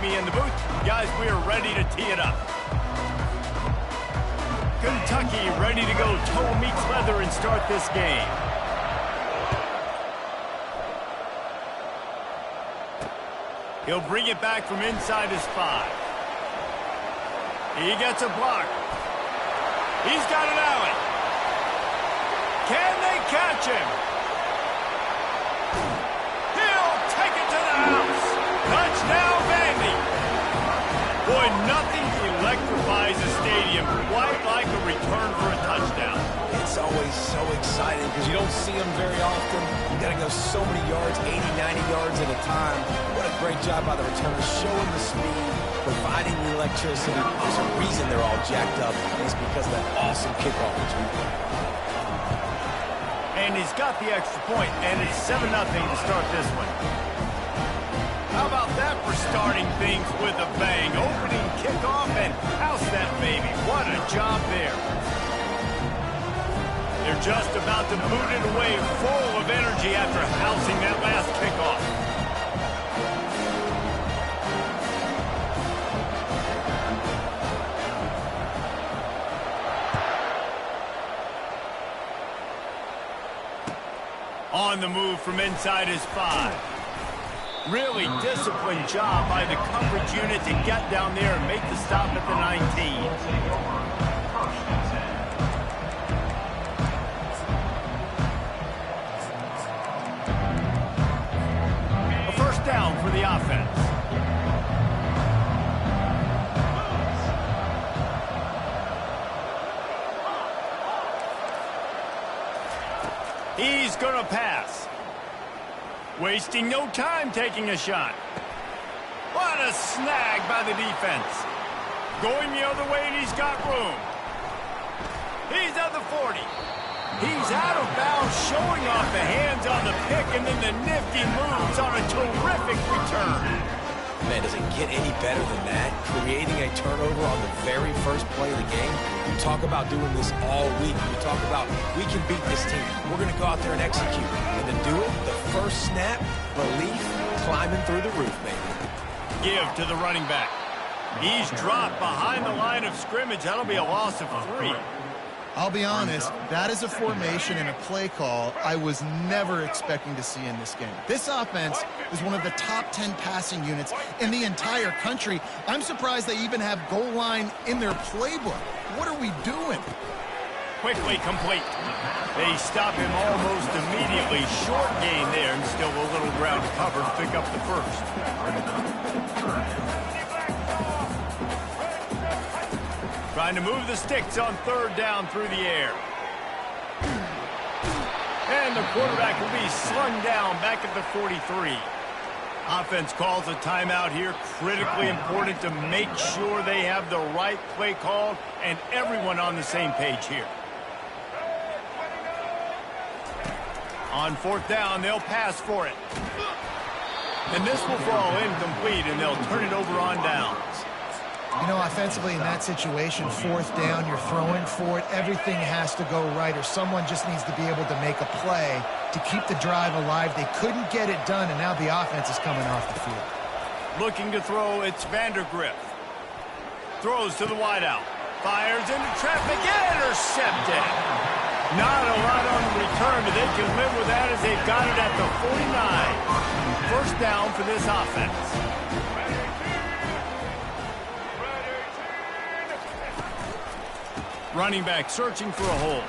me in the booth. Guys, we are ready to tee it up. Kentucky ready to go toe meets leather and start this game. He'll bring it back from inside his 5. He gets a block. He's got an alley. Can they catch him? He'll take it to the house. Touchdown, Vandy. Boy, nothing electrifies a stadium quite like a return for a touchdown. It's always so exciting because you don't see them very often. You got to go so many yards, 80, 90 yards at a time. What a great job by the returners, showing the speed, providing the electricity. There's a reason they're all jacked up, and it's because of that awesome kickoff return. And he's got the extra point, and it's 7-0 to start this one. How about that for starting things with a bang? Opening kickoff and house that baby. What a job there. They're just about to boot it away, full of energy after housing that last kickoff. On the move from inside his 5. Really disciplined job by the coverage unit to get down there and make the stop at the 19. A first down for the offense. He's going to pass. Wasting no time taking a shot. What a snag by the defense. Going the other way, and he's got room. He's at the 40. He's out of bounds, showing off the hands on the pick, and then the nifty moves on a terrific return. Man, does it get any better than that? Creating a turnover on the very first play of the game. You talk about doing this all week. You talk about, we can beat this team. We're going to go out there and execute. And to do it, the first snap, belief, climbing through the roof, baby. Give to the running back. He's dropped behind the line of scrimmage. That'll be a loss of 3. I'll be honest, that is a formation and a play call I was never expecting to see in this game. This offense is one of the top 10 passing units in the entire country. I'm surprised they even have goal line in their playbook. What are we doing? Quickly complete. They stop him almost immediately. Short gain there, and still a little ground to cover to pick up the first. Trying to move the sticks on third down through the air. And the quarterback will be slung down back at the 43. Offense calls a timeout here. Critically important to make sure they have the right play called and everyone on the same page here. On fourth down, they'll pass for it. And this will fall incomplete, and they'll turn it over on downs. You know, offensively in that situation, fourth down, you're throwing for it. Everything has to go right, or someone just needs to be able to make a play to keep the drive alive. They couldn't get it done, and now the offense is coming off the field. Looking to throw, it's Vandergrift. Throws to the wideout. Fires into traffic, intercepted. Not a lot on the return, but they can live with that as they've got it at the 49. First down for this offense. Running back searching for a hole.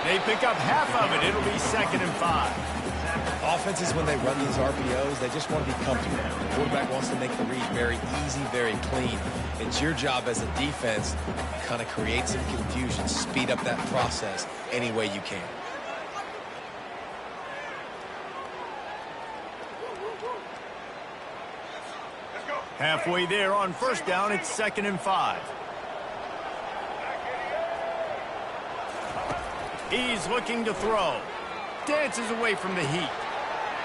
They pick up half of it. It'll be 2nd and 5. Offenses, when they run these RPOs, they just want to be comfortable. The quarterback wants to make the read very easy, very clean. It's your job as a defense to kind of create some confusion, speed up that process any way you can. Halfway there on first down, it's 2nd and 5. He's looking to throw. Dances away from the heat.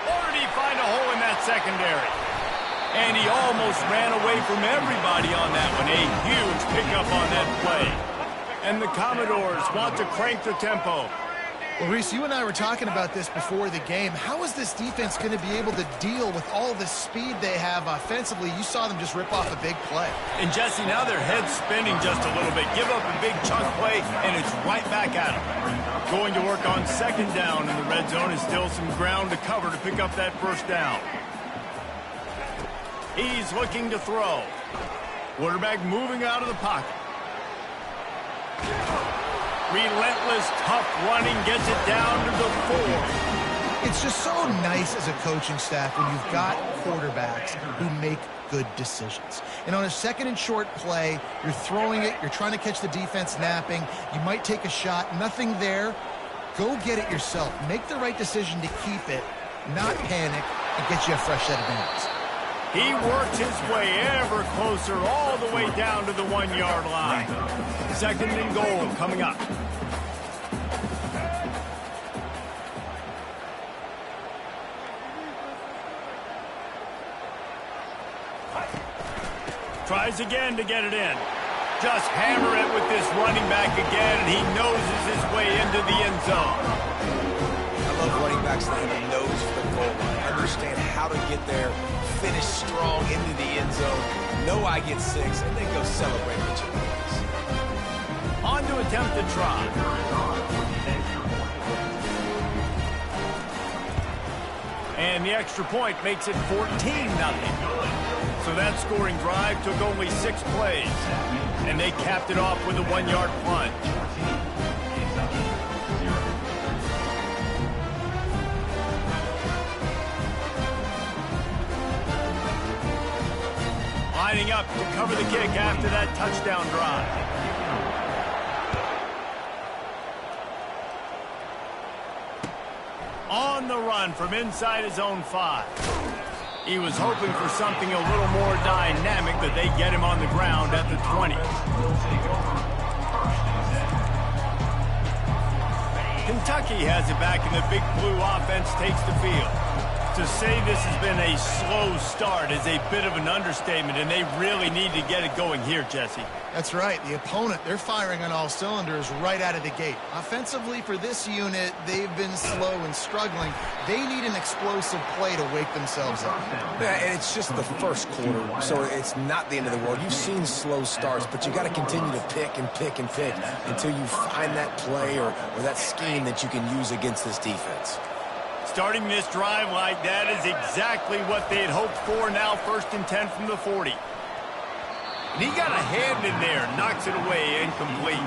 Or did he find a hole in that secondary? And he almost ran away from everybody on that one. A huge pickup on that play. And the Commodores want to crank the tempo. Well, Reese, you and I were talking about this before the game. How is this defense going to be able to deal with all the speed they have offensively? You saw them just rip off a big play. And, Jesse, now their head's spinning just a little bit. Give up a big chunk play, and it's right back at them. Going to work on second down in the red zone is still some ground to cover to pick up that first down. He's looking to throw. Quarterback moving out of the pocket. Relentless, tough running gets it down to the 4. It's just so nice as a coaching staff when you've got quarterbacks who make good decisions. And on a second and short play, you're throwing it, you're trying to catch the defense napping, you might take a shot, nothing there. Go get it yourself. Make the right decision to keep it, not panic, and get you a fresh set of downs. He works his way ever closer all the way down to the 1-yard line. Second and goal coming up. Tries again to get it in. Just hammer it with this running back again, and he noses his way into the end zone. I love running backs that have a nose for the goal line. Understand how to get there, finish strong into the end zone, know I get 6, and then go celebrate with your boys. On to attempt the try. And the extra point makes it 14-0. So that scoring drive took only 6 plays. And they capped it off with a 1-yard plunge. Lining up to cover the kick after that touchdown drive. On the run from inside his own 5. He was hoping for something a little more dynamic, but they get him on the ground at the 20. Kentucky has it back, and the Big Blue offense takes the field. To say this has been a slow start is a bit of an understatement, and they really need to get it going here, Jesse. That's right. The opponent, they're firing on all cylinders right out of the gate. Offensively, for this unit, they've been slow and struggling. They need an explosive play to wake themselves up. Yeah, and it's just the first quarter, so it's not the end of the world. You've seen slow starts, but you got to continue to pick and pick and pick until you find that play or that scheme that you can use against this defense. Starting this drive like that is exactly what they had hoped for. Now 1st and 10 from the 40. And he got a hand in there, knocks it away, incomplete.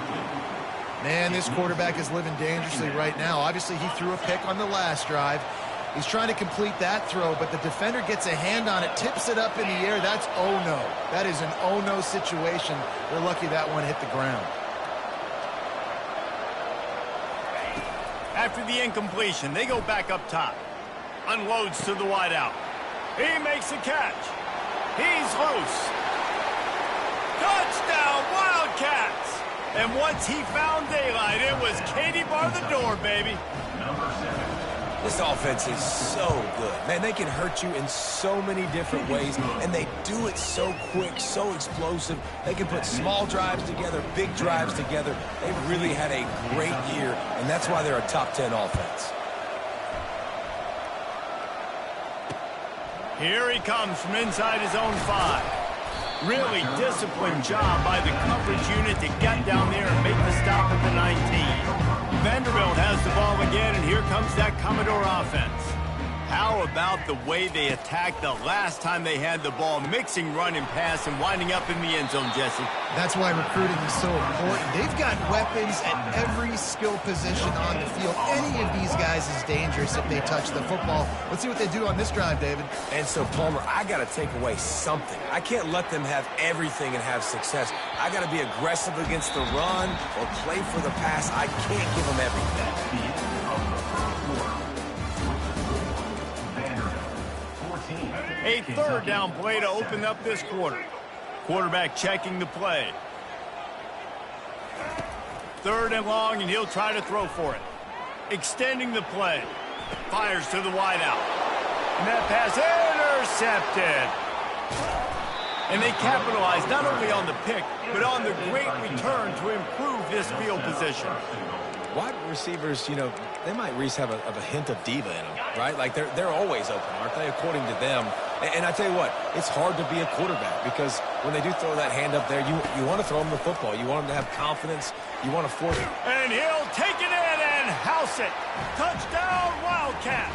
Man, this quarterback is living dangerously right now. Obviously, he threw a pick on the last drive. He's trying to complete that throw, but the defender gets a hand on it, tips it up in the air. That's oh-no. That is an oh-no situation. They're lucky that one hit the ground. After the incompletion, they go back up top. Unloads to the wideout. He makes a catch. He's loose. Touchdown, Wildcats! And once he found daylight, it was Katie bar the door, baby. This offense is so good. Man, they can hurt you in so many different ways, and they do it so quick, so explosive. They can put small drives together, big drives together. They've really had a great year, and that's why they're a top 10 offense. Here he comes from inside his own 5. Really disciplined job by the coverage unit to get down there and make the stop at the 19. Vanderbilt has the ball again, and here comes that Commodore offense. How about the way they attacked the last time they had the ball, mixing run and pass and winding up in the end zone, Jesse? That's why recruiting is so important. They've got weapons at every skill position on the field. Any of these guys is dangerous if they touch the football. Let's see what they do on this drive, David. And so, Palmer, I got to take away something. I can't let them have everything and have success. I got to be aggressive against the run or play for the pass. I can't give them everything. A 3rd down play to open up this quarter. Quarterback checking the play. 3rd and long, and he'll try to throw for it. Extending the play. Fires to the wideout. And that pass intercepted. And they capitalize not only on the pick, but on the great return to improve this field position. wide receivers, you know, they might at least have a hint of diva in them, right? Like they're always open, aren't they, according to them? And I tell you what, it's hard to be a quarterback because when they do throw that hand up there, you want to throw them the football. You want them to have confidence. You want to force it. And he'll take it in and house it. Touchdown, Wildcats.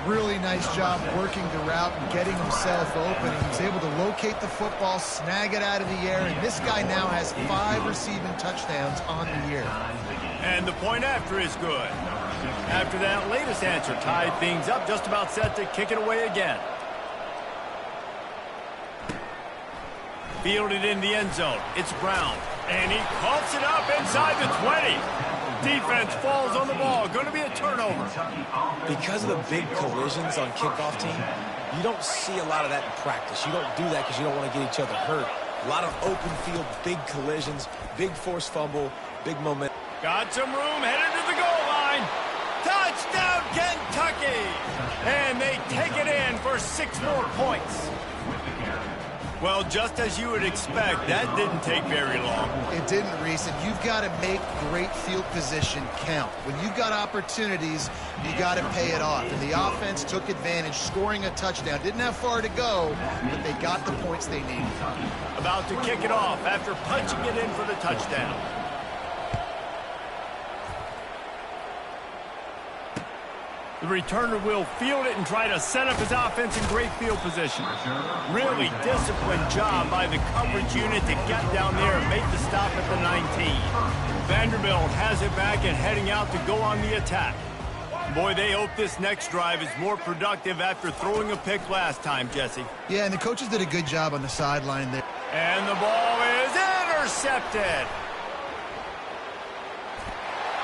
Really nice job working the route and getting himself open. He was able to locate the football, snag it out of the air, and this guy now has 5 receiving touchdowns on the year. And the point after is good. After that latest answer tied things up, just about set to kick it away again. Fielded in the end zone. It's Brown. And he coughs it up inside the 20. Defense falls on the ball. Going to be a turnover. Because of the big collisions on kickoff team, you don't see a lot of that in practice. You don't do that because you don't want to get each other hurt. A lot of open field, big collisions, big forced fumble, big momentum. Got some room, headed to the goal line. Touchdown, Kentucky! And they take it in for 6 more points. Well, just as you would expect, that didn't take very long. It didn't, Reese, and you've got to make great field position count. When you've got opportunities, you got to pay it off. And the offense took advantage, scoring a touchdown. Didn't have far to go, but they got the points they needed. About to kick it off after punching it in for the touchdown. The returner will field it and try to set up his offense in great field position. Really disciplined job by the coverage unit to get down there and make the stop at the 19. Vanderbilt has it back and heading out to go on the attack. Boy, they hope this next drive is more productive after throwing a pick last time, Jesse. Yeah, and the coaches did a good job on the sideline there. And the ball is intercepted.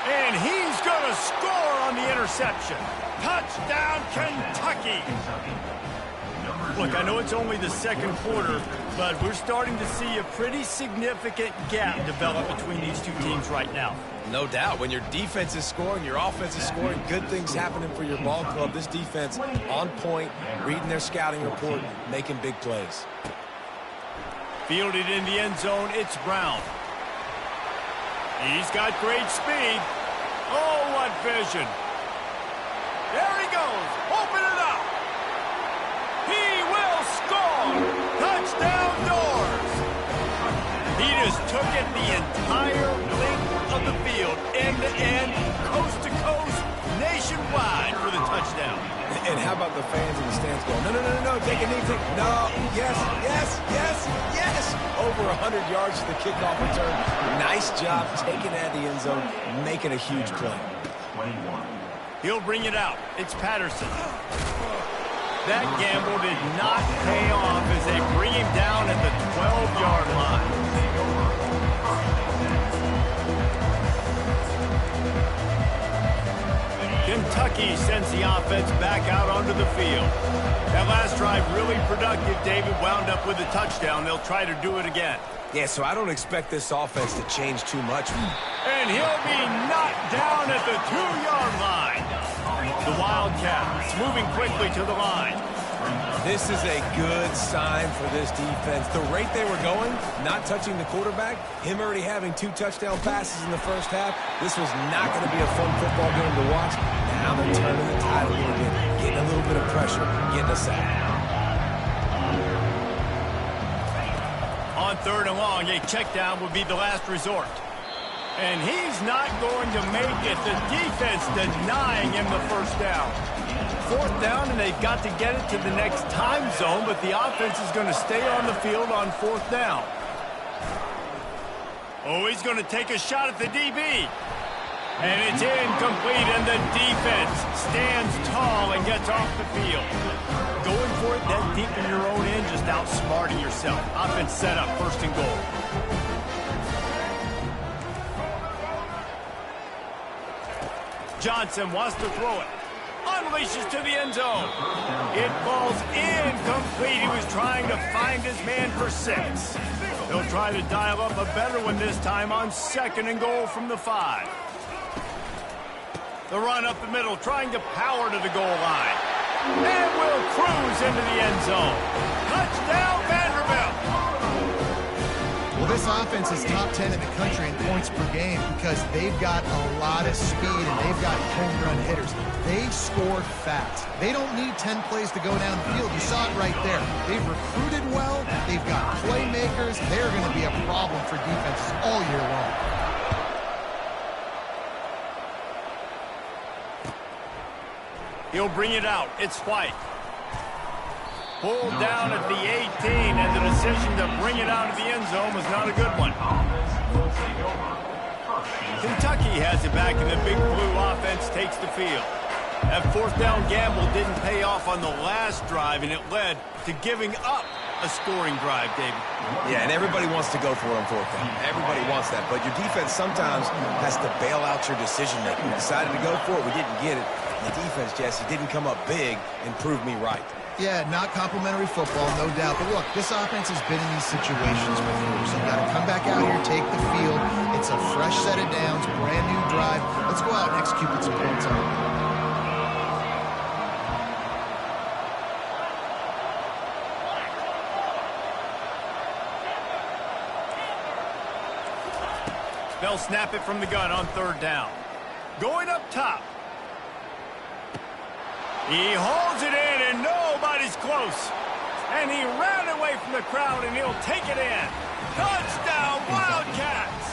And he's going to score on the interception. Touchdown, Kentucky. Look, I know it's only the second quarter, but we're starting to see a pretty significant gap develop between these two teams right now. No doubt. When your defense is scoring, your offense is scoring, good things happening for your ball club. This defense on point, reading their scouting report, making big plays. Fielded in the end zone, it's Brown. He's got great speed. Oh, what vision. There he goes. Open it up. He will score. Touchdown, Doors. He just took it the entire length of the field, end to end, coast to coast, nationwide for the touchdown. And how about the fans in the stands going, no, no, no, no, take a knee, no, yes, yes, yes, yes. Over 100 yards to the kickoff return. Nice job taking it out of the end zone, making a huge play. He'll bring it out. It's Patterson. That gamble did not pay off as they bring him down at the 12-yard line. Kentucky sends the offense back out onto the field. That last drive really productive. David wound up with a touchdown. They'll try to do it again. Yeah, so I don't expect this offense to change too much. And he'll be knocked down at the 2-yard line. The Wildcats moving quickly to the line. This is a good sign for this defense. The rate they were going, not touching the quarterback, him already having 2 touchdown passes in the first half, this was not going to be a fun football game to watch. Now they're turning the tide a little bit, getting a little bit of pressure, getting a sack. On 3rd and long, a check down would be the last resort. And he's not going to make it. The defense denying him the first down. 4th down, and they've got to get it to the next time zone, but the offense is going to stay on the field on 4th down. Oh, he's going to take a shot at the DB. And it's incomplete, and the defense stands tall and gets off the field. Going for it that deep in your own end, just outsmarting yourself. Offense set up, 1st and goal. Johnson wants to throw it. Unleashes to the end zone. It falls incomplete. He was trying to find his man for 6. They'll try to dial up a better one this time on 2nd and goal from the 5. The run up the middle, trying to power to the goal line. And will cruise into the end zone. Touchdown, Vanderbilt. Well, this offense is top 10 in the country in points per game because they've got a lot of speed and they've got home run hitters. They score fast. They don't need 10 plays to go downfield. You saw it right there. They've recruited well. They've got playmakers. They're going to be a problem for defenses all year long. He'll bring it out. It's White. Pulled down at the 18, and the decision to bring it out of the end zone was not a good one. Kentucky has it back, and the Big Blue offense takes the field. That fourth down gamble didn't pay off on the last drive, and it led to giving up a scoring drive, David. Yeah, and everybody wants to go for it on fourth down. Everybody wants that, but your defense sometimes has to bail out your decision-making. We decided to go for it. We didn't get it. The defense, Jesse, didn't come up big and prove me right. Yeah, not complimentary football, no doubt. But look, this offense has been in these situations before. So you got to come back out here, take the field. It's a fresh set of downs, brand new drive. Let's go out and execute with some points on it. They'll snap it from the gun on third down. Going up top. He holds it in, and nobody's close. And he ran away from the crowd, and he'll take it in. Touchdown, Wildcats!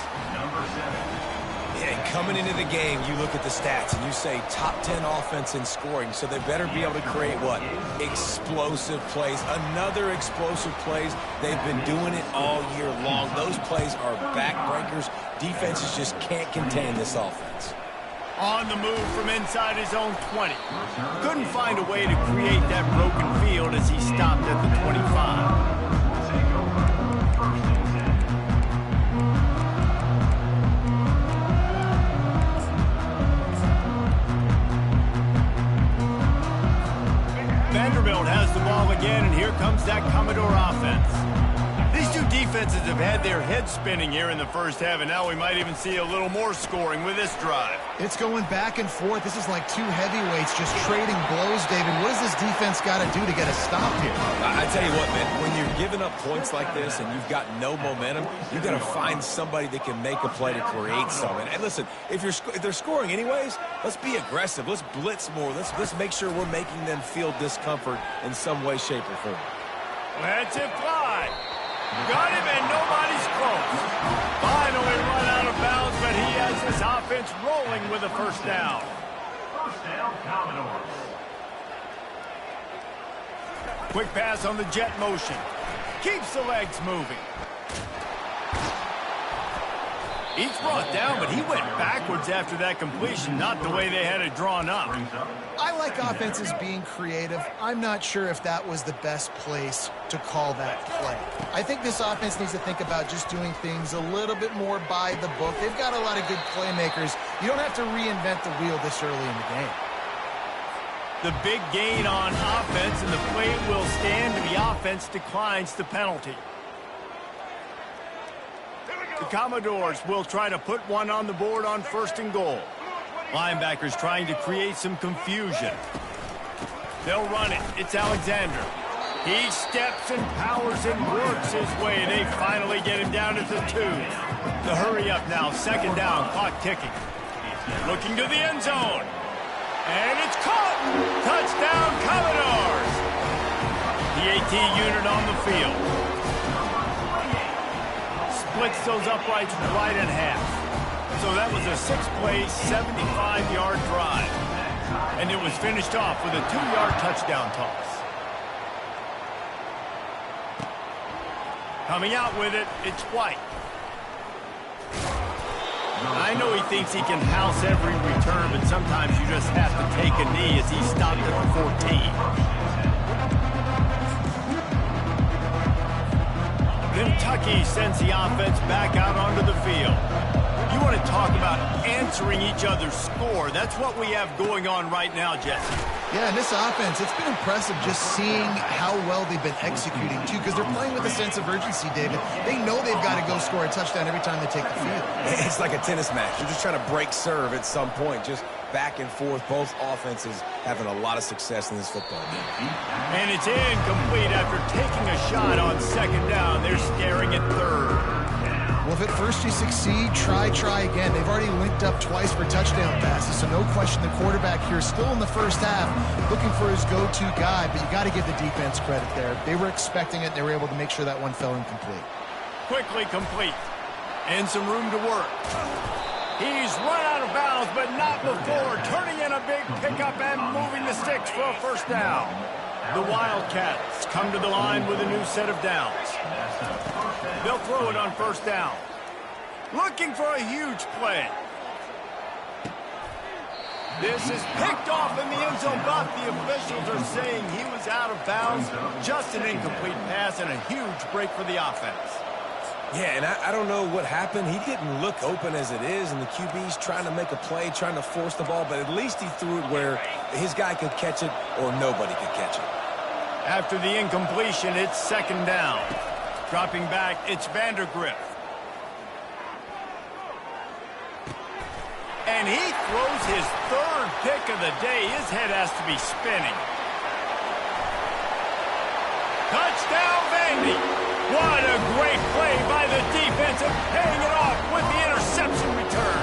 Yeah, and coming into the game, you look at the stats, and you say top 10 offense in scoring, so they better be able to create what? Explosive plays. Another explosive plays. They've been doing it all year long. Those plays are backbreakers. Defenses just can't contain this offense. On the move from inside his own 20. Couldn't find a way to create that broken field as he stopped at the 25. Vanderbilt has the ball again, and here comes that Commodore offense. These two defenses have had their heads spinning here in the first half, and now we might even see a little more scoring with this drive. It's going back and forth. This is like two heavyweights just trading blows, David. What does this defense got to do to get a stop here? I tell you what, man, when you're giving up points like this and you've got no momentum, you've got to find somebody that can make a play to create something. And listen, if they're scoring anyways, let's be aggressive. Let's blitz more. Let's make sure we're making them feel discomfort in some way, shape, or form. Let's it fly. Got him, and nobody's close. Finally run out of bounds, but he has his offense rolling with a first down. First down, Commodores. Quick pass on the jet motion. Keeps the legs moving. He's brought down, but he went backwards after that completion, not the way they had it drawn up. I like offenses being creative. I'm not sure if that was the best place to call that play. I think this offense needs to think about just doing things a little bit more by the book. They've got a lot of good playmakers. You don't have to reinvent the wheel this early in the game. The big gain on offense, and the play will stand, and the offense declines the penalty. The Commodores will try to put one on the board on first and goal. Linebackers trying to create some confusion. They'll run it. It's Alexander. He steps and powers and works his way. They finally get him down at the 2. The hurry up now. Second down. Clock ticking. Looking to the end zone. And it's caught. Touchdown, Commodores. The AT unit on the field. Splits those uprights right in half. So that was a 6-play, 75-yard drive. And it was finished off with a 2-yard touchdown toss. Coming out with it, it's White. I know he thinks he can house every return, but sometimes you just have to take a knee as he stopped at the 14. Kentucky sends the offense back out onto the field. You want to talk about answering each other's score. That's what we have going on right now, Jesse. Yeah, and this offense, it's been impressive just seeing how well they've been executing, too, because they're playing with a sense of urgency, David. They know they've got to go score a touchdown every time they take the field. It's like a tennis match. You're just trying to break serve at some point, just back and forth. Both offenses having a lot of success in this football game. And it's incomplete after taking a shot on second down. They're staring at third. Well, if at first you succeed, try again. They've already linked up twice for touchdown passes, so no question the quarterback here still in the first half looking for his go-to guy, but you got to give the defense credit there. They were expecting it. They were able to make sure that one fell incomplete. Quickly complete. And some room to work. He's run out of bounds, but not before turning in a big pickup and moving the sticks for a first down. The Wildcats come to the line with a new set of downs. They'll throw it on first down. Looking for a huge play. This is picked off in the end zone, but the officials are saying he was out of bounds. Just an incomplete pass and a huge break for the offense. Yeah, and I don't know what happened. He didn't look open as it is, and the QB's trying to make a play, trying to force the ball, but at least he threw it where his guy could catch it or nobody could catch it. After the incompletion, it's second down. Dropping back, it's Vandergriff. And he throws his third pick of the day. His head has to be spinning. Touchdown, Vandy. What a great play by the defense, and paying it off with the interception return.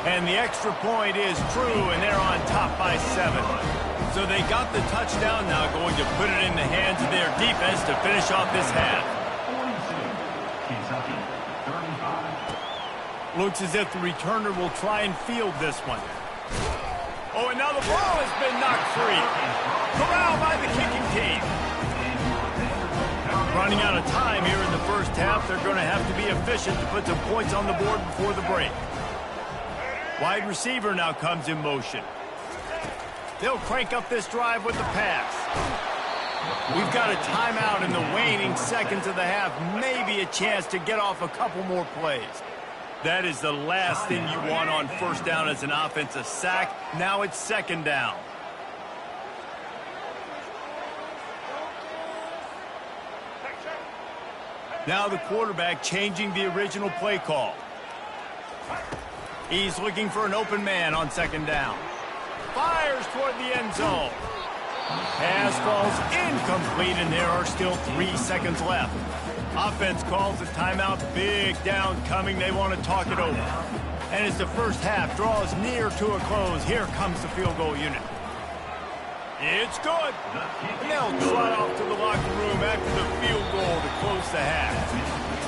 And the extra point is true, and they're on top by 7. So they got the touchdown, now going to put it in the hands of their defense to finish off this half. Looks as if the returner will try and field this one. Oh, and now the ball has been knocked free. Corralled by the kicking team. Running out of time here in the first half. They're going to have to be efficient to put some points on the board before the break. Wide receiver now comes in motion. They'll crank up this drive with the pass. We've got a timeout in the waning seconds of the half. Maybe a chance to get off a couple more plays. That is the last thing you want on first down as an offense, a sack. Now it's second down. Now the quarterback changing the original play call. He's looking for an open man on second down. Fires toward the end zone. Pass falls incomplete, and there are still 3 seconds left. Offense calls a timeout. Big down coming. They want to talk it over. And as the first half draws near to a close, here comes the field goal unit. It's good. And they'll trot off to the locker room after the field goal to close the half.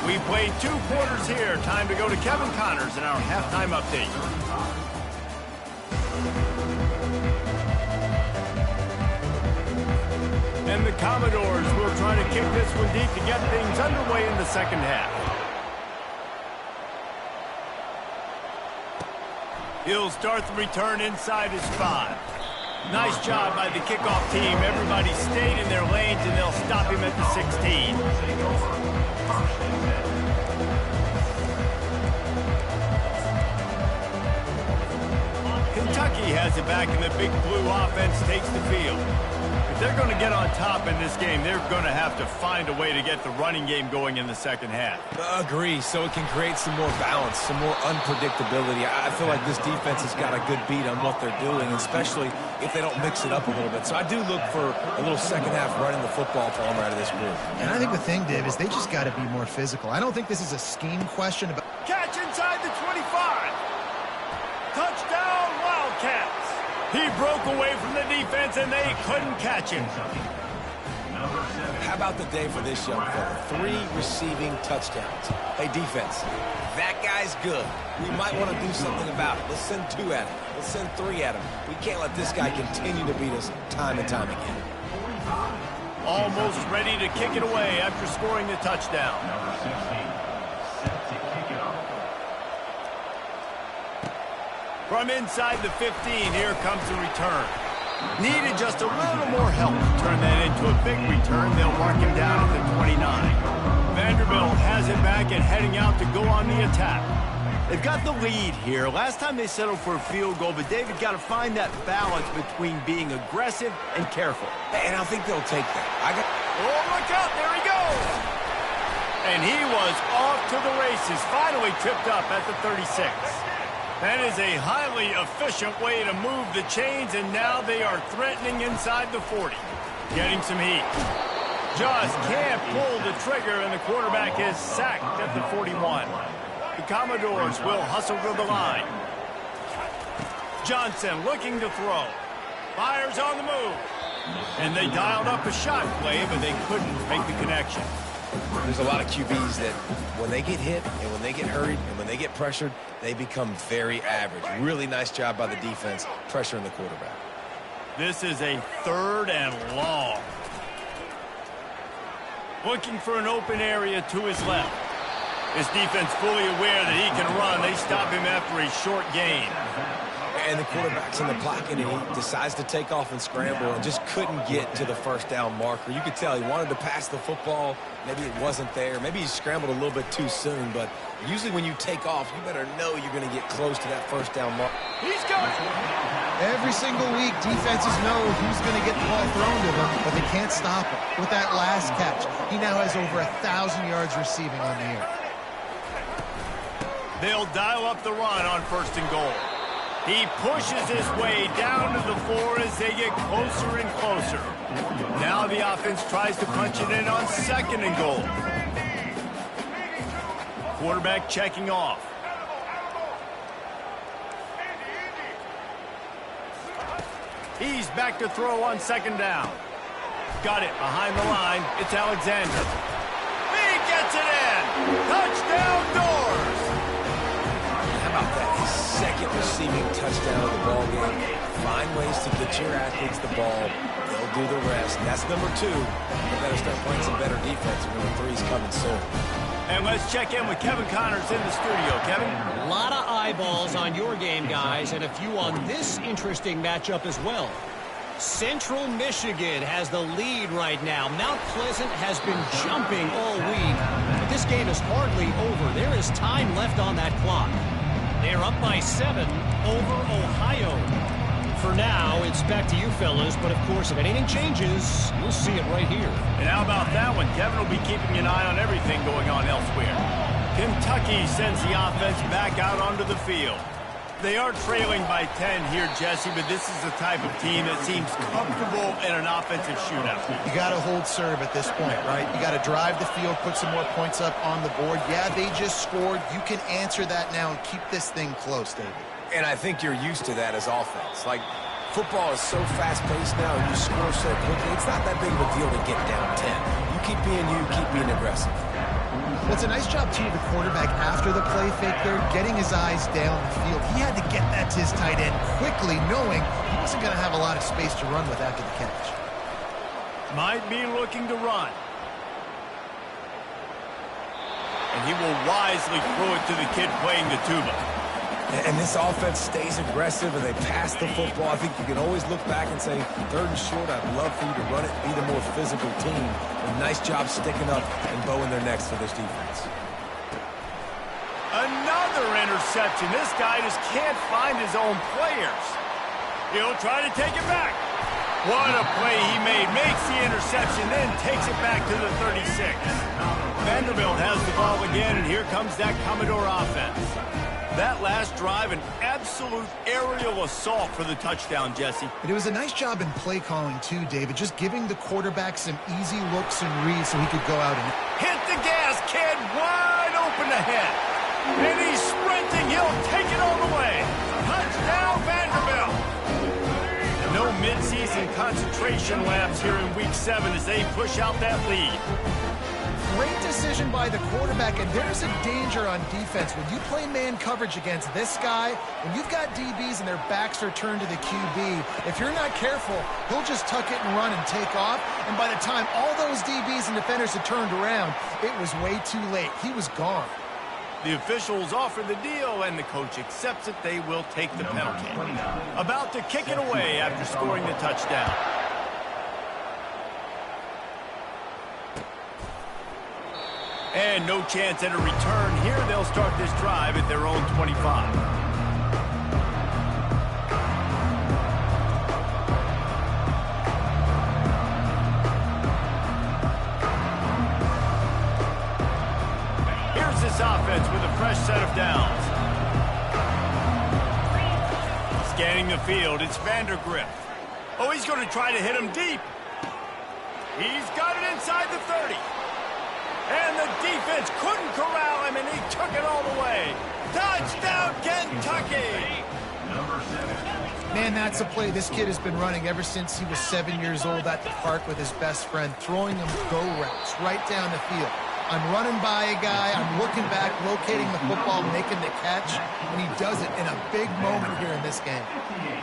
We played 2 quarters here. Time to go to Kevin Connors in our halftime update. And the Commodores will try to kick this one deep to get things underway in the second half. He'll start the return inside his 5. Nice job by the kickoff team. Everybody stayed in their lanes, and they'll stop him at the 16. Kentucky has it back, and the Big Blue offense takes the field. If they're going to get on top in this game, they're going to have to find a way to get the running game going in the second half. Agree, so it can create some more balance, some more unpredictability. I feel like this defense has got a good beat on what they're doing, especially if they don't mix it up a little bit. So I do look for a little second half running the football for them out of this group. And I think the thing, Dave, is they just got to be more physical. I don't think this is a scheme question about... Catch inside the 25. Touchdown, Wildcats. He broke away from the defense, and they couldn't catch him. How about the day for this young fella? 3 receiving touchdowns. Hey, defense, that guy's good. We might want to do something about it. Let's send 2 at him. Let's send 3 at him. We can't let this guy continue to beat us time and time again. Almost ready to kick it away after scoring the touchdown. From inside the 15, here comes the return. Needed just a little more help to turn that into a big return. They'll mark him down at the 29. Vanderbilt has it back and heading out to go on the attack. They've got the lead here. Last time they settled for a field goal, but David got to find that balance between being aggressive and careful. And I think they'll take that. Oh, look out. There he goes. And he was off to the races. Finally tripped up at the 36. That is a highly efficient way to move the chains, and now they are threatening inside the 40. Getting some heat. Just can't pull the trigger, and the quarterback is sacked at the 41. The Commodores will hustle to the line. Johnson looking to throw. Fires on the move. And they dialed up a shot play, but they couldn't make the connection. There's a lot of QBs that when they get hit and when they get hurried and when they get pressured, they become very average. Really nice job by the defense pressuring the quarterback. This is a 3rd and long. Looking for an open area to his left. His defense fully aware that he can run. They stop him after a short gain. And the quarterback's in the pocket, and he decides to take off and scramble and just couldn't get to the first down marker. You could tell he wanted to pass the football. Maybe it wasn't there. Maybe he scrambled a little bit too soon. But usually when you take off, you better know you're going to get close to that first down marker. He's got it. Every single week, defenses know who's going to get the ball thrown to them, but they can't stop him. With that last catch, he now has over 1,000 yards receiving on the year. They'll dial up the run on 1st and goal. He pushes his way down to the 4 as they get closer and closer. Now the offense tries to punch it in on 2nd and goal. Quarterback checking off. He's back to throw on 2nd down. Got it behind the line. It's Alexander. He gets it in. Touchdown Doors. How about that? His 2nd receiving touchdown of the ball game. Find ways to get your athletes the ball. They'll do the rest. That's number 2. They better start playing some better defense. Number 3's coming soon. And let's check in with Kevin Connors in the studio. Kevin? A lot of eyeballs on your game, guys, and a few on this interesting matchup as well. Central Michigan has the lead right now. Mount Pleasant has been jumping all week, but this game is hardly over. There is time left on that clock. They are up by 7 over Ohio. For now, it's back to you fellas, but of course, if anything changes, you'll see it right here. And how about that one? Kevin will be keeping an eye on everything going on elsewhere. Kentucky sends the offense back out onto the field. They are trailing by 10 here, Jesse, but this is the type of team that seems comfortable in an offensive shootout. You got to hold serve at this point, right? You got to drive the field, put some more points up on the board. Yeah, they just scored. You can answer that now and keep this thing close, David. And I think you're used to that as offense. Like, football is so fast-paced now, and you score so quickly, it's not that big of a deal to get down 10. You keep being aggressive. Well, it's a nice job, too, of the quarterback after the play fake there, getting his eyes down the field. He had to get that to his tight end quickly, knowing he wasn't going to have a lot of space to run with after the catch. Might be looking to run. And he will wisely throw it to the kid playing the tuba. And this offense stays aggressive, and they pass the football. I think you can always look back and say, 3rd and short, I'd love for you to run it, be the more physical team. A nice job sticking up and bowing their necks for this defense. Another interception. This guy just can't find his own players. He'll try to take it back. What a play he made. Makes the interception, then takes it back to the 36. Vanderbilt has the ball again, and here comes that Commodore offense. That last drive, an absolute aerial assault for the touchdown, Jesse. But it was a nice job in play calling, too, David, just giving the quarterback some easy looks and reads so he could go out and hit the gas, kid, wide open ahead. And he's sprinting. He'll take it all the way. Touchdown, Vanderbilt. No midseason concentration labs here in Week 7 as they push out that lead. Great decision by the quarterback, and there's a danger on defense. When you play man coverage against this guy, when you've got DBs and their backs are turned to the QB, if you're not careful, he'll just tuck it and run and take off, and by the time all those DBs and defenders had turned around, it was way too late. He was gone. The officials offer the deal, and the coach accepts it. They will take the penalty. About to kick it away after scoring the touchdown. And no chance at a return here. They'll start this drive at their own 25. Here's this offense with a fresh set of downs. Scanning the field, it's Vandergrift. Oh, he's going to try to hit him deep. He's got it inside the 30. And the defense couldn't corral him, and he took it all the way. Touchdown, Kentucky! Man, that's a play this kid has been running ever since he was 7 years old at the park with his best friend, throwing him go routes right down the field. I'm running by a guy, I'm looking back, locating the football, making the catch, and he does it in a big moment here in this game.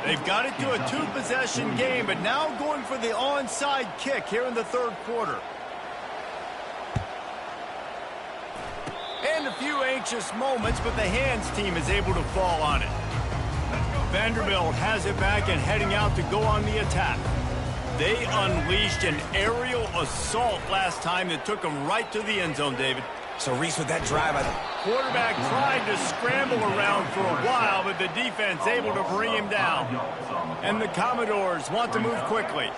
They've got it to a two-possession game, but now going for the onside kick here in the third quarter. And a few anxious moments, but the hands team is able to fall on it. Vanderbilt has it back and heading out to go on the attack. They unleashed an aerial assault last time that took them right to the end zone, David. So, Reese, with that drive, Quarterback tried to scramble around for a while, but the defense able to bring him down. And the Commodores want to move quickly.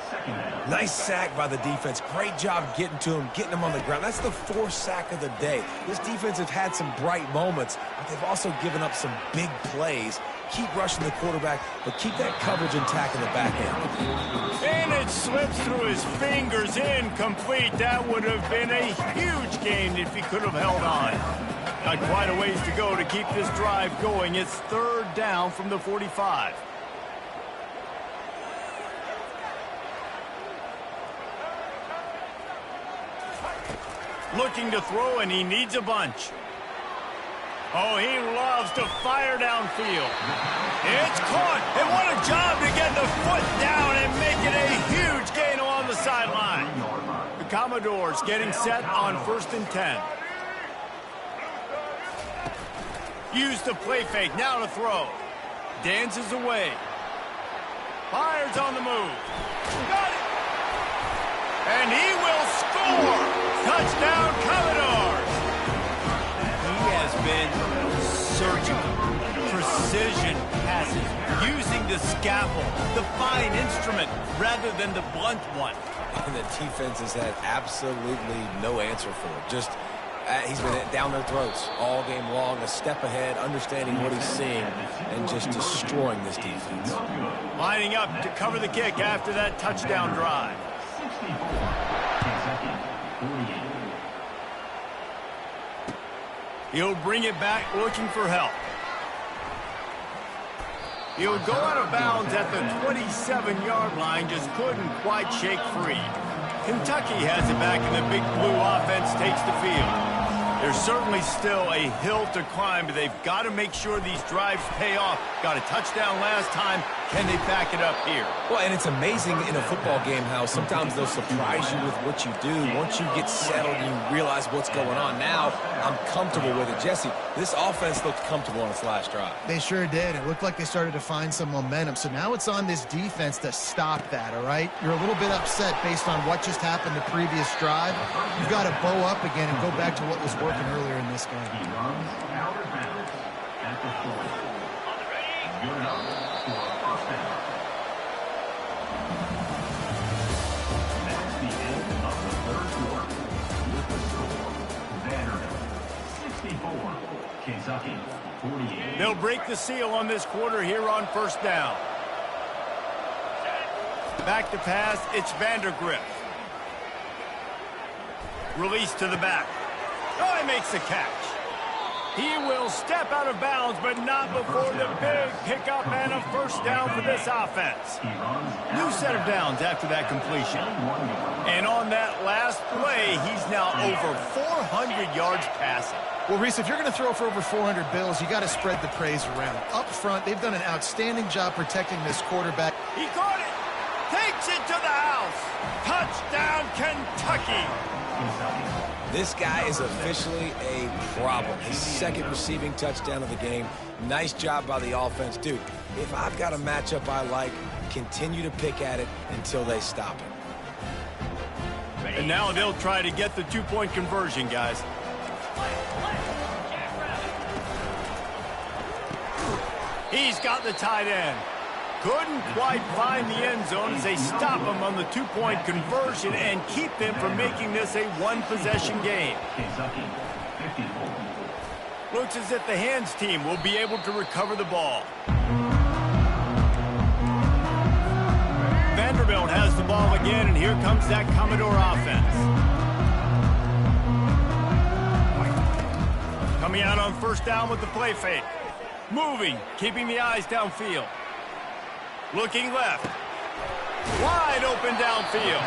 Nice sack by the defense. Great job getting to him, getting him on the ground. That's the fourth sack of the day. This defense has had some bright moments, but they've also given up some big plays. Keep rushing the quarterback, but keep that coverage intact in the back end. And it slips through his fingers, incomplete. That would have been a huge gain if he could have held on. Got quite a ways to go to keep this drive going. It's third down from the 45. Looking to throw, and he needs a bunch. Oh, he loves to fire downfield. It's caught, and what a job to get the foot down and make it a huge gain along the sideline. The Commodores getting set on 1st and 10. Use the play fake, now to throw. Dances away. Fires on the move. Got it! And he will score! Touchdown, Commodores! He has been surgical, precision passes, using the scalpel, the fine instrument, rather than the blunt one. And the defense has had absolutely no answer for it. Just, he's been down their throats all game long, a step ahead, understanding what he's seeing, and just destroying this defense. Lining up to cover the kick after that touchdown drive. He'll bring it back looking for help. He'll go out of bounds at the 27-yard line, just couldn't quite shake free. Kentucky has it back, and the Big Blue offense takes the field. There's certainly still a hill to climb, but they've got to make sure these drives pay off. Got a touchdown last time. Can they back it up here? Well, and it's amazing in a football game how sometimes they'll surprise you with what you do. Once you get settled and you realize what's going on, now I'm comfortable with it. Jesse, this offense looked comfortable on its last drive. They sure did. It looked like they started to find some momentum. So now it's on this defense to stop that, all right? You're a little bit upset based on what just happened the previous drive. You've got to bow up again and go back to what was working earlier in this game. He runs out of bounds at the 40. Good enough for a first down. That's the end of the third quarter. With the score, Vanderbilt 64, Kentucky 48. They'll break the seal on this quarter here on 1st down. Back to pass, it's Vandergrift. Release to the back. Oh, he makes the catch. He will step out of bounds, but not before the big pickup and a first down for this offense. New set of downs after that completion. And on that last play, he's now over 400 yards passing. Well, Reese, if you're going to throw for over 400 bills, you got to spread the praise around. Up front, they've done an outstanding job protecting this quarterback. He caught it. Takes it to the house. Touchdown, Kentucky. This guy is officially a problem. His second receiving touchdown of the game. Nice job by the offense. Dude, if I've got a matchup I like, continue to pick at it until they stop it. And now they'll try to get the two-point conversion, guys. He's got the tight end. Couldn't quite find the end zone as they stop him on the two-point conversion and keep them from making this a one-possession game. Kentucky 54. Looks as if the hands team will be able to recover the ball. Vanderbilt has the ball again. again, and here comes that Commodore offense. Coming out on first down with the play fake. Moving, keeping the eyes downfield. Looking left. Wide open downfield.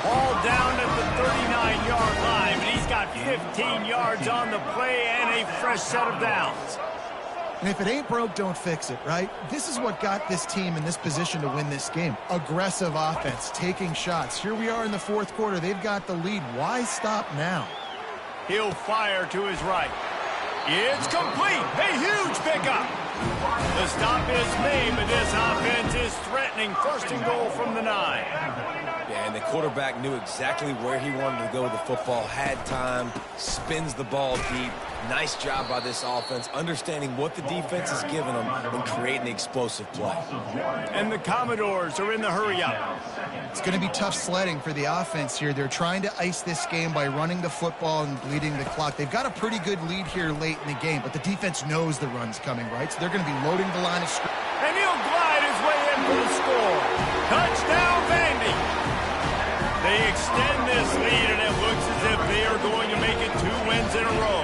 Ball down at the 39-yard line, but he's got 15 yards on the play and a fresh set of downs. And if it ain't broke, don't fix it, right? This is what got this team in this position to win this game. Aggressive offense, taking shots. Here we are in the fourth quarter. They've got the lead. Why stop now? He'll fire to his right. It's complete. A huge pickup. The stop is made, but this offense is threatening. First and goal from the 9. Yeah, and the quarterback knew exactly where he wanted to go with the football, had time, spins the ball deep. Nice job by this offense, understanding what the defense has given them and creating the explosive play. And the Commodores are in the hurry-up. It's going to be tough sledding for the offense here. They're trying to ice this game by running the football and bleeding the clock. They've got a pretty good lead here late in the game, but the defense knows the run's coming, right? So they're going to be loading the line of scrimmage. And he'll glide his way in for the score. Touchdown, Vandy. They extend this lead, and it looks as if they are going to make it 2 wins in a row.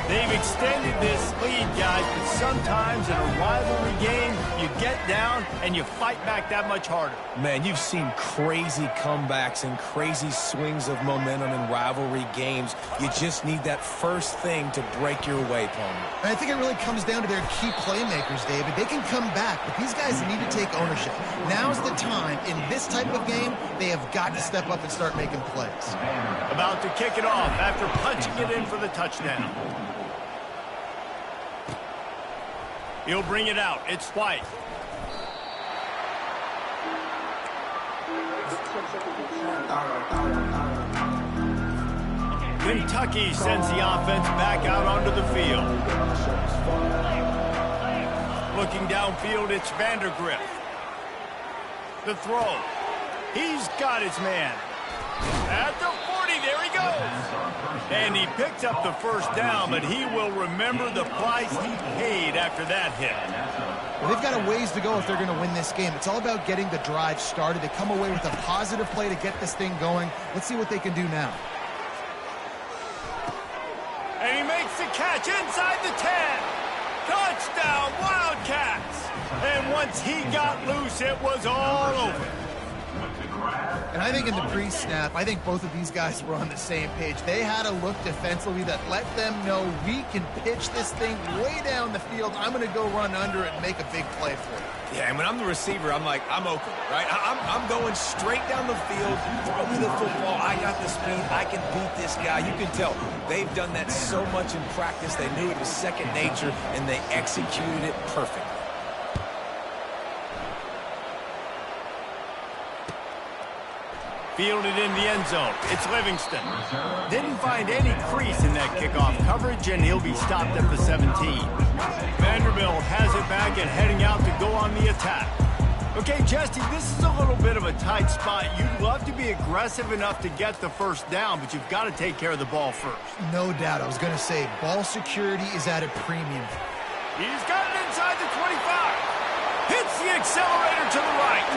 They've extended this lead, guys, but sometimes in a rivalry game, you get down and you fight back that much harder. Man, you've seen crazy comebacks and crazy swings of momentum in rivalry games. You just need that first thing to break your way, Palmer. And I think it really comes down to their key playmakers, David. They can come back, but these guys need to take ownership. Now's the time. In this type of game, they have got to step up and start making plays. About to kick it off after punching it in for the touchdown. He'll bring it out. It's White. Kentucky sends the offense back out onto the field. Looking downfield, it's Vandergriff. The throw. He's got his man. At the 40, there he goes. And he picks up the first down, but he will remember the price he paid after that hit. Well, they've got a ways to go if they're going to win this game. It's all about getting the drive started. They come away with a positive play to get this thing going. Let's see what they can do now. And he makes the catch inside the 10. Touchdown, Wildcats. And once he got loose, it was all over. And I think in the pre-snap, I think both of these guys were on the same page. They had a look defensively that let them know we can pitch this thing way down the field. I'm going to go run under it and make a big play for it. Yeah, and when I'm the receiver, I'm like, I'm open, right? I'm going straight down the field, throw me the football. I got the speed. I can beat this guy. You can tell they've done that so much in practice. They knew it was second nature, and they executed it perfectly. Fielded in the end zone. It's Livingston. Didn't find any crease in that kickoff coverage, and he'll be stopped at the 17. Vanderbilt has it back and heading out to go on the attack. Okay, Jesse, this is a little bit of a tight spot. You'd love to be aggressive enough to get the first down, but you've got to take care of the ball first. No doubt. I was going to say, ball security is at a premium. He's got it inside the 25. Hits the accelerator to the right.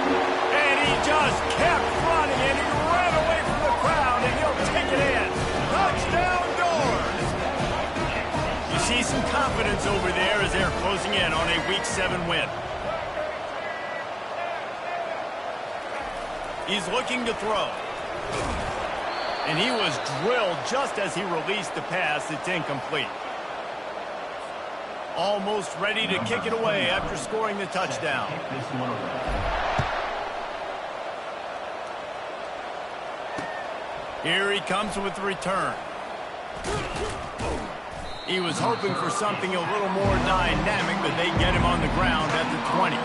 And he just kept running, and he ran away from the crowd, and he'll take it in. Touchdown, Doors. You see some confidence over there as they're closing in on a Week 7 win. He's looking to throw. And he was drilled just as he released the pass. It's incomplete. Almost ready to kick it away after scoring the touchdown. Here he comes with the return. He was hoping for something a little more dynamic, but they get him on the ground at the 20.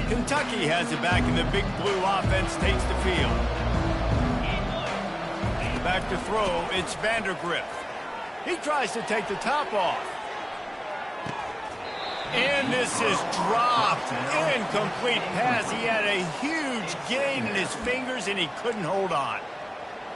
Kentucky has it back, and the big blue offense takes the field. Back to throw, it's Vandergriff. He tries to take the top off. And this is dropped. Incomplete pass. He had a huge gain in his fingers, and he couldn't hold on.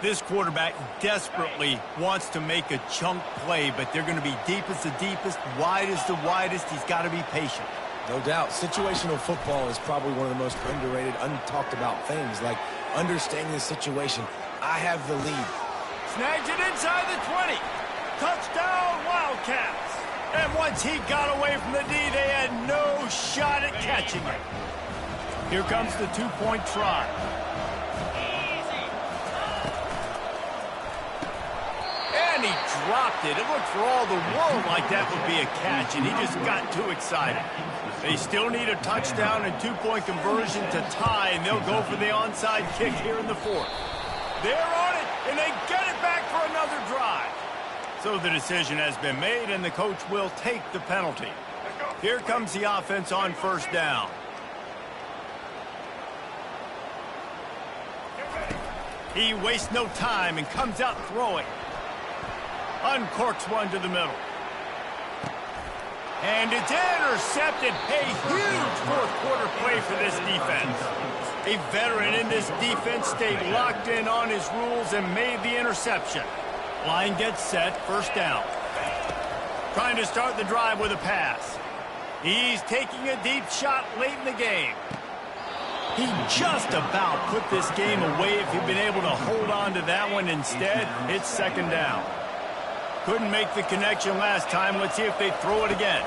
This quarterback desperately wants to make a chunk play, but they're going to be deep as the deepest, wide as the widest. He's got to be patient. No doubt. Situational football is probably one of the most underrated, untalked about things, like understanding the situation. I have the lead. Snags it inside the 20. Touchdown, Wildcats. And once he got away from the D, they had no shot at catching it. Here comes the two-point try. And he dropped it. It looked for all the world like that would be a catch, and he just got too excited. They still need a touchdown and two-point conversion to tie, and they'll go for the onside kick here in the fourth. They're on it, and they get it back for another drive. So the decision has been made, and the coach will take the penalty. Here comes the offense on first down. He wastes no time and comes out throwing. Uncorks one to the middle. And it's intercepted. A huge fourth-quarter play for this defense. A veteran in this defense stayed locked in on his rules and made the interception. Line gets set, first down. Trying to start the drive with a pass. He's taking a deep shot late in the game. He just about put this game away if he'd been able to hold on to that one. Instead, it's second down. Couldn't make the connection last time. Let's see if they throw it again.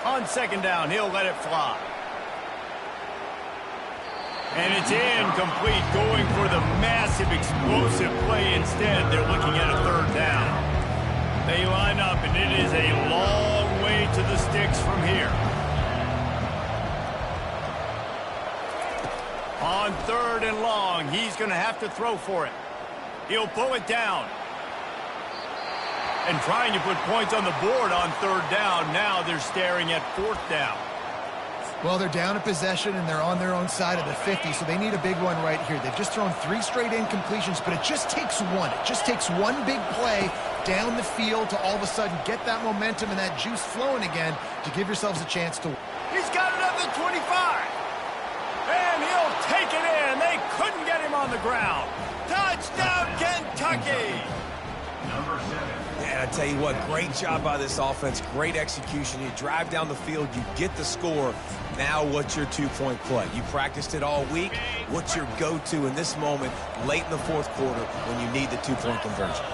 On second down, he'll let it fly. And it's incomplete, going for the massive explosive play. Instead, they're looking at a third down. They line up, and it is a long way to the sticks from here. On third and long, he's going to have to throw for it. He'll pull it down. And trying to put points on the board on third down. Now they're staring at fourth down. Well, they're down a possession, and they're on their own side of the 50, so they need a big one right here. They've just thrown 3 straight incompletions, but it just takes one. It just takes one big play down the field to all of a sudden get that momentum and that juice flowing again to give yourselves a chance to win. He's got it at the 25. And he'll take it in. They couldn't get him on the ground. Touchdown, Kentucky! Number 7. And I tell you what, great job by this offense, great execution. You drive down the field, you get the score. Now what's your two-point play? You practiced it all week. What's your go-to in this moment late in the fourth quarter when you need the two-point conversion?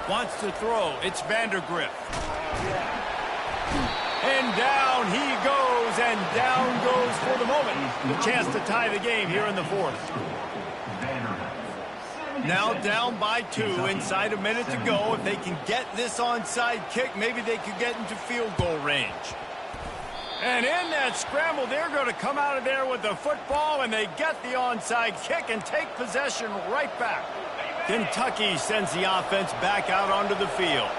Wants to throw. It's Vandergrift. And down he goes, and down goes for the moment. The chance to tie the game here in the fourth. Now down by 2, inside a minute to go. If they can get this onside kick, maybe they could get into field goal range. And in that scramble, they're going to come out of there with the football, and they get the onside kick and take possession right back. Kentucky sends the offense back out onto the field.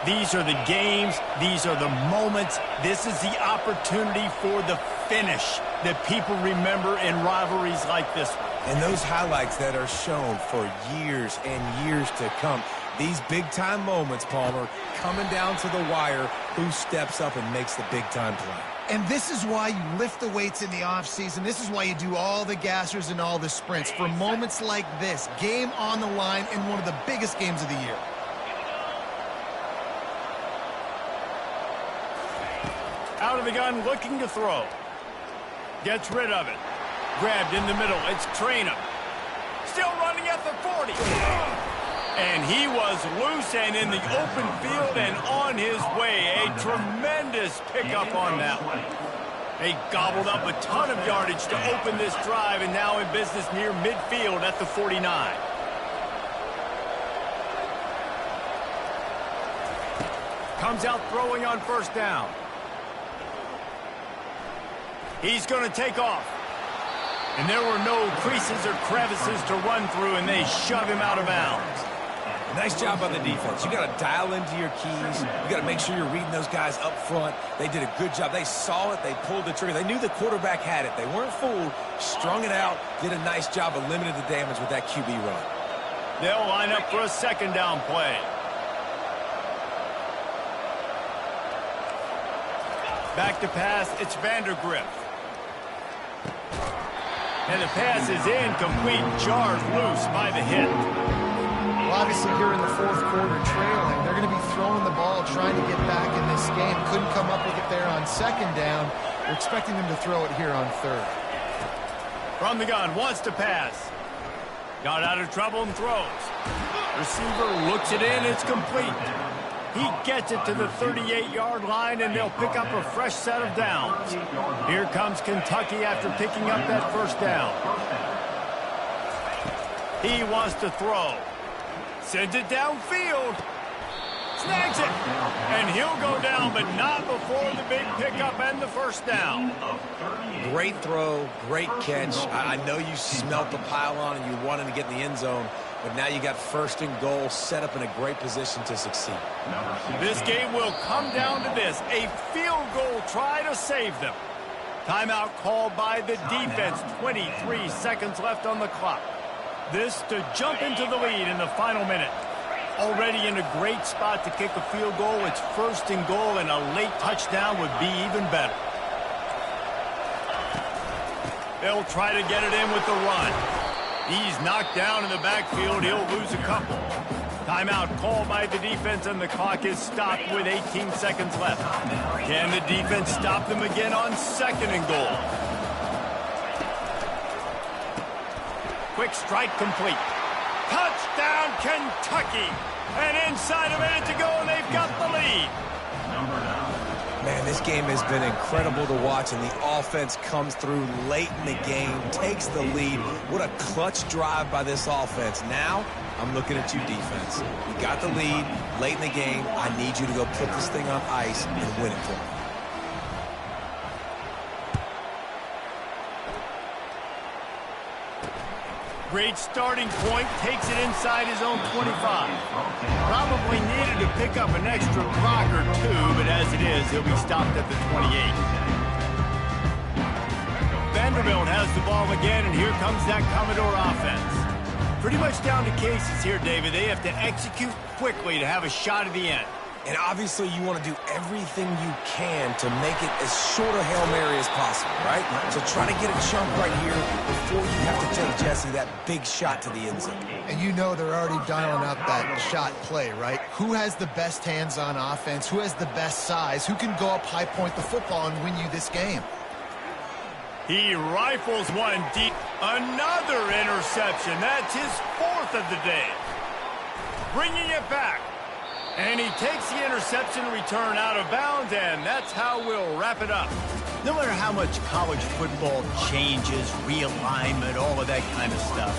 These are the games. These are the moments. This is the opportunity for the finish that people remember in rivalries like this one. And those highlights that are shown for years and years to come. These big-time moments, Palmer, coming down to the wire, who steps up and makes the big-time play. And this is why you lift the weights in the offseason. This is why you do all the gassers and all the sprints. For moments like this, game on the line in one of the biggest games of the year. Out of the gun, looking to throw. Gets rid of it. Grabbed in the middle. It's Traynham. Still running at the 40. And he was loose and in the open field and on his way. A tremendous pickup on that one. They gobbled up a ton of yardage to open this drive, and now in business near midfield at the 49. Comes out throwing on first down. He's going to take off. And there were no creases or crevices to run through, and they shove him out of bounds. Nice job on the defense. You got to dial into your keys. You got to make sure you're reading those guys up front. They did a good job. They saw it. They pulled the trigger. They knew the quarterback had it. They weren't fooled. Strung it out. Did a nice job of limiting the damage with that QB run. They'll line up for a second down play. Back to pass. It's Vandergrift. And the pass is incomplete, jarred loose by the hit. Well, obviously here in the fourth quarter trailing, they're going to be throwing the ball, trying to get back in this game. Couldn't come up with it there on second down. We're expecting them to throw it here on third. From the gun, wants to pass. Got out of trouble and throws. Receiver looks it in, it's complete. He gets it to the 38-yard line, and they'll pick up a fresh set of downs. Here comes Kentucky after picking up that first down. He wants to throw. Sends it downfield. Snags it. And he'll go down, but not before the big pickup and the first down. Great throw, great catch. I know you smelt the pylon and you wanted to get in the end zone, but now you got first and goal set up in a great position to succeed. This game will come down to this, a field goal try to save them. Timeout called by the defense, 23 seconds left on the clock. This to jump into the lead in the final minute. Already in a great spot to kick a field goal. It's first and goal, and a late touchdown would be even better. They'll try to get it in with the run. He's knocked down in the backfield. He'll lose a couple. Timeout called by the defense, and the clock is stopped with 18 seconds left. Can the defense stop them again on second and goal? Quick strike complete. Touchdown, Kentucky! And inside a minute to go, and they've got the lead. Man, this game has been incredible to watch, and the offense comes through late in the game, takes the lead. What a clutch drive by this offense. Now, I'm looking at you, defense. You got the lead late in the game. I need you to go put this thing on ice and win it for me. Great starting point, takes it inside his own 25. Probably needed to pick up an extra block or two, but as it is, he'll be stopped at the 28. Vanderbilt has the ball again, and here comes that Commodore offense. Pretty much down to cases here, David. They have to execute quickly to have a shot at the end. And obviously, you want to do everything you can to make it as short a Hail Mary as possible, right? So try to get a chunk right here before you have to take, Jesse, that big shot to the end zone. And you know they're already dialing up that shot play, right? Who has the best hands on offense? Who has the best size? Who can go up high point the football and win you this game? He rifles one deep. Another interception. That's his fourth of the day. Bringing it back. And he takes the interception return out of bounds, and that's how we'll wrap it up. No matter how much college football changes, realignment, all of that kind of stuff,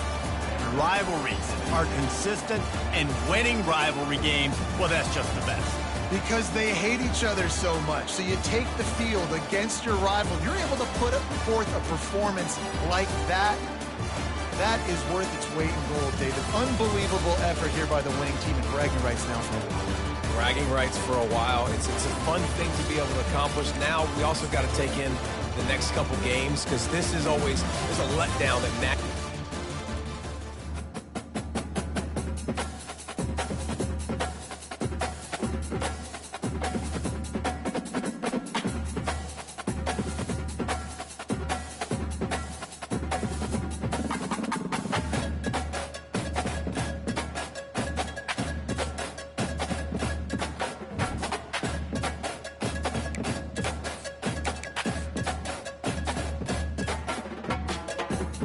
rivalries are consistent, and winning rivalry games, well, that's just the best. Because they hate each other so much. So you take the field against your rival. You're able to put forth a performance like that. That is worth its weight in gold, David. Unbelievable effort here by the winning team, and bragging rights now for a while. Bragging rights for a while. It's a fun thing to be able to accomplish. Now we also got to take in the next couple games, because this is always, there's a letdown that